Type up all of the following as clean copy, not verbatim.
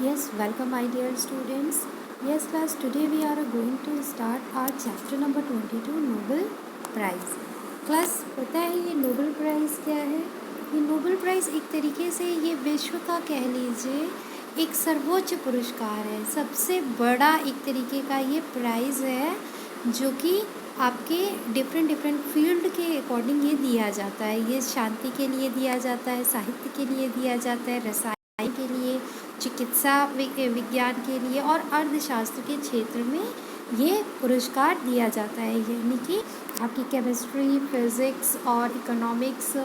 Yes, welcome my dear students. Yes class, today we are going to start our chapter number 22 Nobel price. Class पता है ये Nobel prize क्या है? ये Nobel prize एक तरीके से ये विश्व का कह लीजिए एक सर्वोच्च पुरस्कार है, सबसे बड़ा एक तरीके का ये प्राइज़ है जो कि आपके डिफरेंट फील्ड के अकॉर्डिंग ये दिया जाता है। ये शांति के लिए दिया जाता है, साहित्य के लिए दिया जाता है, रसायन के लिए, चिकित्सा विज्ञान के लिए और अर्थशास्त्र के क्षेत्र में ये पुरस्कार दिया जाता है। यानी कि आपकी केमिस्ट्री, फिज़िक्स और इकोनॉमिक्स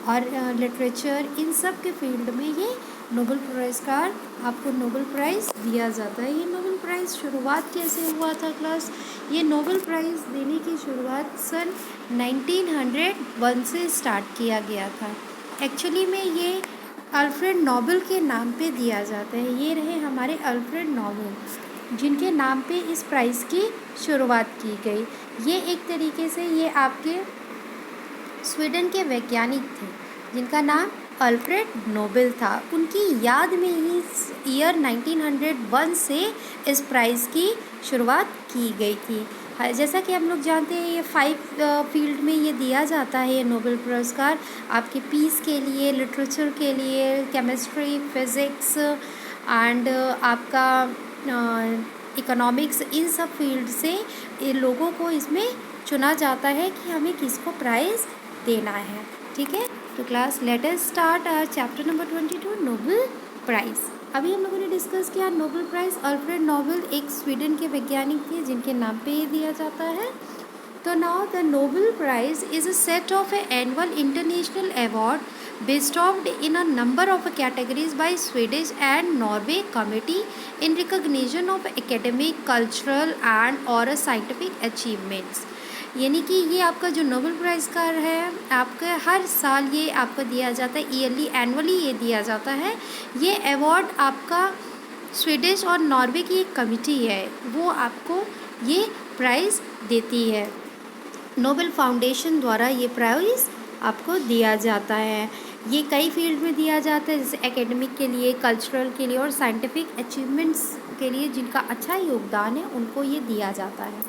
और लिटरेचर, इन सब के फील्ड में ये नोबेल पुरस्कार आपको नोबेल प्राइज़ दिया जाता है। ये नोबेल प्राइज़ शुरुआत कैसे हुआ था क्लास? ये नोबेल प्राइज़ देने की शुरुआत सन 1901 से स्टार्ट किया गया था। एक्चुअली में ये अल्फ्रेड नोबेल के नाम पे दिया जाता है। ये रहे हमारे अल्फ्रेड नोबेल, जिनके नाम पे इस प्राइज़ की शुरुआत की गई। ये एक तरीके से ये आपके स्वीडन के वैज्ञानिक थे जिनका नाम अल्फ्रेड नोबेल था। उनकी याद में ही ईयर 1901 से इस प्राइज़ की शुरुआत की गई थी। जैसा कि हम लोग जानते हैं ये 5 फील्ड में ये दिया जाता है ये नोबेल पुरस्कार, आपके पीस के लिए, लिटरेचर के लिए, केमिस्ट्री, फिज़िक्स एंड आपका इकोनॉमिक्स, इन सब फील्ड से लोगों को इसमें चुना जाता है कि हमें किसको प्राइज़ देना है। ठीक है, तो class let us start our chapter number 22 Nobel prize. अभी हम लोगों ने डिस्कस किया नोबेल प्राइज़। अल्फ्रेड नोबेल एक स्वीडन के वैज्ञानिक थे जिनके नाम पे ये दिया जाता है। तो now the Nobel price is a set of annual international award bestowed in a number of categories by Swedish and Norway committee in recognition of academic, cultural and or scientific achievements। यानी कि ये आपका जो Nobel prize का है आपका हर साल ये आपको दिया जाता है, ईयरली एनुअली ये दिया जाता है। ये अवार्ड आपका स्वीडिश और नॉर्वे की एक कमिटी है, वो आपको ये प्राइज़ देती है। नोबेल फाउंडेशन द्वारा ये प्राइज़ आपको दिया जाता है। ये कई फील्ड में दिया जाता है, जैसे एकेडमिक के लिए, कल्चरल के लिए और साइंटिफिक अचीवमेंट्स के लिए जिनका अच्छा योगदान है उनको ये दिया जाता है।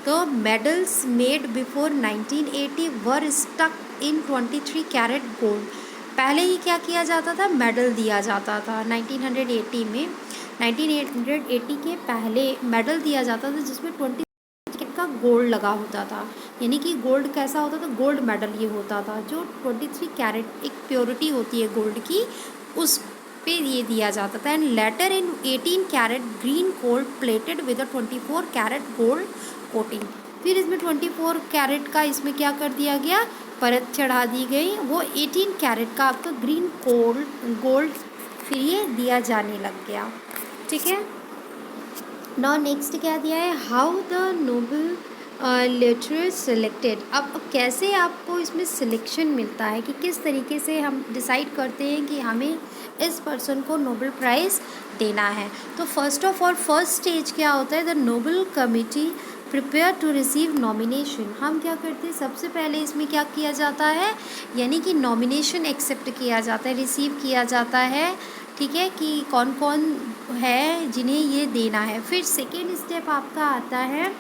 तो medals made before 1980 were stuck in 23 carat gold. पहले ही क्या किया जाता था, मेडल दिया जाता था 1980 में। 1980 के पहले मेडल दिया जाता था जिसमें 20 का गोल्ड लगा होता था। यानी कि गोल्ड कैसा होता था, गोल्ड मेडल ये होता था जो 23 कैरेट एक प्योरिटी होती है गोल्ड की, उस पे ये दिया जाता था। And later in 18 carat green gold plated with 24 carat gold coating. फिर इसमें 24 कैरेट का इसमें क्या कर दिया गया, परत चढ़ा दी गई। वो 18 कैरेट का आपका ग्रीन गोल्ड फिर ये दिया जाने लग गया। ठीक है, नाउ नेक्स्ट क्या दिया है, how the Nobel literature selected. अब कैसे आपको इसमें सिलेक्शन मिलता है कि किस तरीके से हम डिसाइड करते हैं कि हमें इस पर्सन को नोबेल प्राइज़ देना है। तो first of all first stage क्या होता है, the Nobel committee prepare to receive nomination. हम क्या करते हैं, सबसे पहले इसमें क्या किया जाता है, यानी कि नॉमिनेशन एक्सेप्ट किया जाता है, रिसीव किया जाता है। ठीक है, कि कौन कौन है जिन्हें ये देना है। फिर सेकेंड स्टेप आपका आता है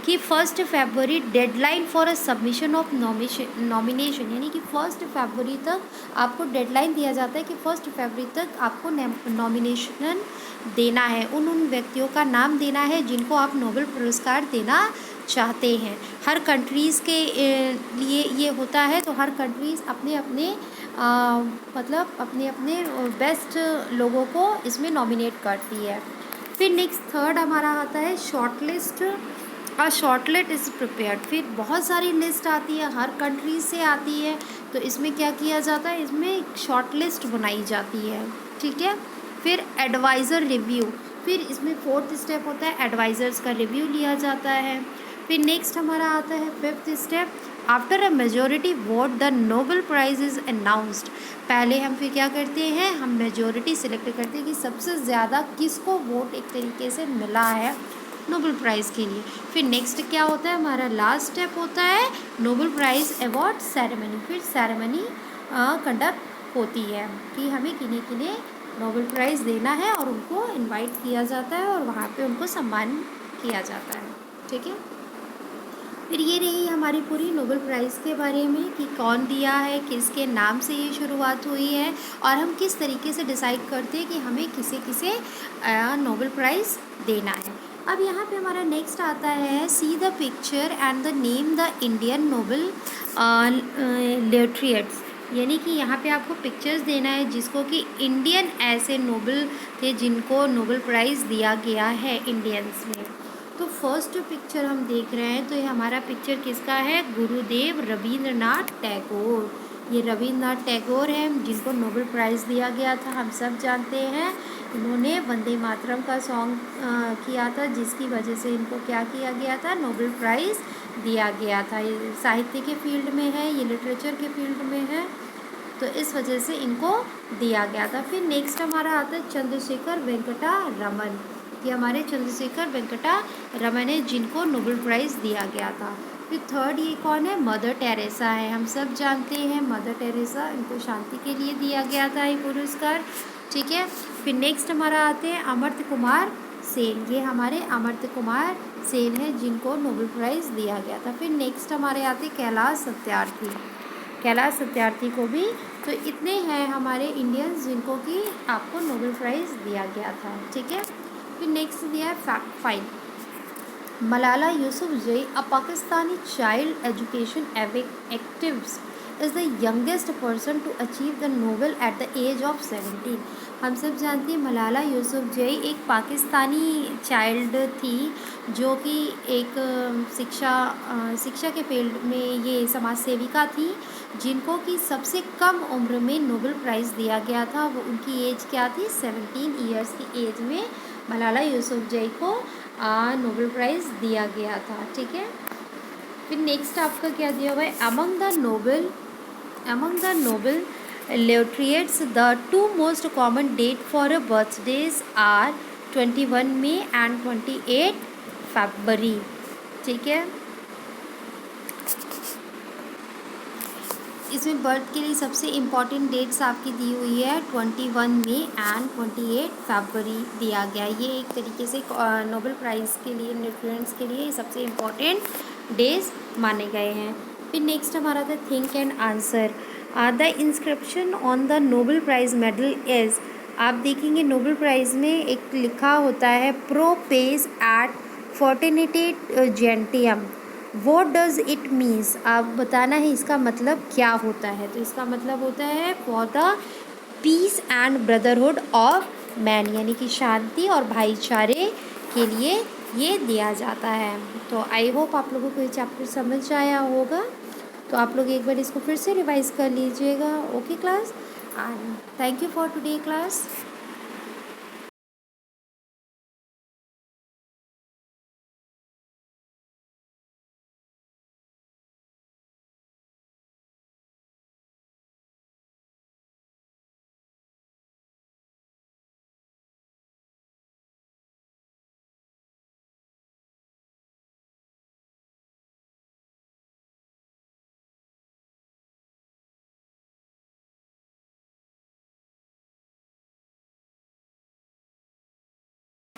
कि 1 फरवरी deadline for a submission of nomination. यानी कि 1 फरवरी तक आपको डेडलाइन दिया जाता है कि 1 फरवरी तक आपको नॉमिनेशन देना है, उन व्यक्तियों का नाम देना है जिनको आप नोबेल पुरस्कार देना चाहते हैं। हर कंट्रीज़ के लिए ये होता है, तो हर कंट्रीज़ अपने अपने मतलब अपने अपने बेस्ट लोगों को इसमें नॉमिनेट करती है। फिर नेक्स्ट थर्ड हमारा आता है short list. Shortlist is prepared. फिर बहुत सारी लिस्ट आती है, हर कंट्री से आती है, तो इसमें क्या किया जाता है, इसमें शॉर्ट लिस्ट बनाई जाती है। ठीक है, फिर एडवाइज़र रिव्यू। फिर इसमें फोर्थ स्टेप होता है एडवाइज़र्स का रिव्यू लिया जाता है। फिर नेक्स्ट हमारा आता है fifth step, after a majority vote the Nobel price is announced. पहले हम फिर क्या करते हैं, हम मेजोरिटी सिलेक्ट करते हैं कि सबसे ज़्यादा किसको वोट एक तरीके से मिला है नोबेल प्राइज़ के लिए। फिर नेक्स्ट क्या होता है, हमारा लास्ट स्टेप होता है नोबेल प्राइज़ अवार्ड सेरेमनी। फिर सेरेमनी कंडक्ट होती है कि हमें किन्हें किन्हें नोबेल प्राइज़ देना है और उनको इनवाइट किया जाता है और वहाँ पे उनको सम्मान किया जाता है। ठीक है, फिर ये रही हमारी पूरी नोबेल प्राइज़ के बारे में कि कौन दिया है, किसके नाम से ये शुरुआत हुई है और हम किस तरीके से डिसाइड करते हैं कि हमें किसे किसे नोबेल प्राइज़ देना है। अब यहाँ पे हमारा नेक्स्ट आता है see the picture and the name the Indian Nobel literates, यानी कि यहाँ पे आपको पिक्चर्स देना है जिसको कि इंडियन ऐसे नोबेल थे जिनको नोबेल प्राइज़ दिया गया है इंडियंस में। तो फर्स्ट जो पिक्चर हम देख रहे हैं तो ये हमारा पिक्चर किसका है, गुरुदेव रवींद्रनाथ टैगोर। ये रवींद्रनाथ टैगोर हैं जिनको नोबेल प्राइज़ दिया गया था, हम सब जानते हैं। इन्होंने वंदे मातरम का सॉन्ग किया था जिसकी वजह से इनको क्या किया गया था, नोबेल प्राइज़ दिया गया था। ये साहित्य के फील्ड में है, ये लिटरेचर के फील्ड में है, तो इस वजह से इनको दिया गया था। फिर नेक्स्ट हमारा आता है चंद्रशेखर वेंकटा रमन। ये हमारे चंद्रशेखर वेंकटा रमन है जिनको नोबेल प्राइज़ दिया गया था। फिर थर्ड ये कौन है, मदर टेरेसा है, हम सब जानते हैं मदर टेरेसा, इनको शांति के लिए दिया गया था ये पुरस्कार। ठीक है, फिर नेक्स्ट हमारा आते हैं अमर्त्य कुमार सेन। ये हमारे अमर्त्य कुमार सेन है जिनको नोबेल प्राइज़ दिया गया था। फिर नेक्स्ट हमारे आते कैलाश सत्यार्थी। कैलाश सत्यार्थी को भी, तो इतने हैं हमारे इंडियंस जिनको कि आपको नोबेल प्राइज़ दिया गया था। ठीक है, फिर नेक्स्ट दिया है fact 5, Malala Yousafzai, a Pakistani child education activist is the youngest person to achieve the Nobel at the age of 17। हम सब जानते हैं मलाला यूसुफजई एक पाकिस्तानी चाइल्ड थी जो कि एक शिक्षा के फील्ड में ये समाज सेविका थी जिनको कि सबसे कम उम्र में नोबेल प्राइज़ दिया गया था। वो उनकी एज क्या थी, 17 ईयर्स की एज में मलाला यूसुफजई को नोबेल प्राइज़ दिया गया था। ठीक है, फिर नेक्स्ट आपका क्या दिया हुआ है, among the Nobel laureates the two most common date for birthdays are 21 May and 28 February। ठीक है, इसमें बर्थ के लिए सबसे इम्पॉर्टेंट डेट्स आपकी दी हुई है 21 मई एंड 28 फरवरी दिया गया। ये एक तरीके से नोबेल प्राइज़ के लिए स्टूडेंट्स के लिए सबसे इम्पॉर्टेंट डेज माने गए हैं। फिर नेक्स्ट हमारा था think and answer. The inscription on the Nobel prize medal is, आप देखेंगे नोबेल प्राइज़ में एक लिखा होता है प्रो पेस एट फोर्टिनेटेड जेंटियम, वॉट डज़ इट मीन्स, आप बताना है इसका मतलब क्या होता है। तो इसका मतलब होता है for the peace and brotherhood of man, यानी कि शांति और भाईचारे के लिए ये दिया जाता है। तो आई होप आप लोगों को ये चैप्टर समझ आया होगा, तो आप लोग एक बार इसको फिर से रिवाइज कर लीजिएगा। Okay class, and thank you for today class.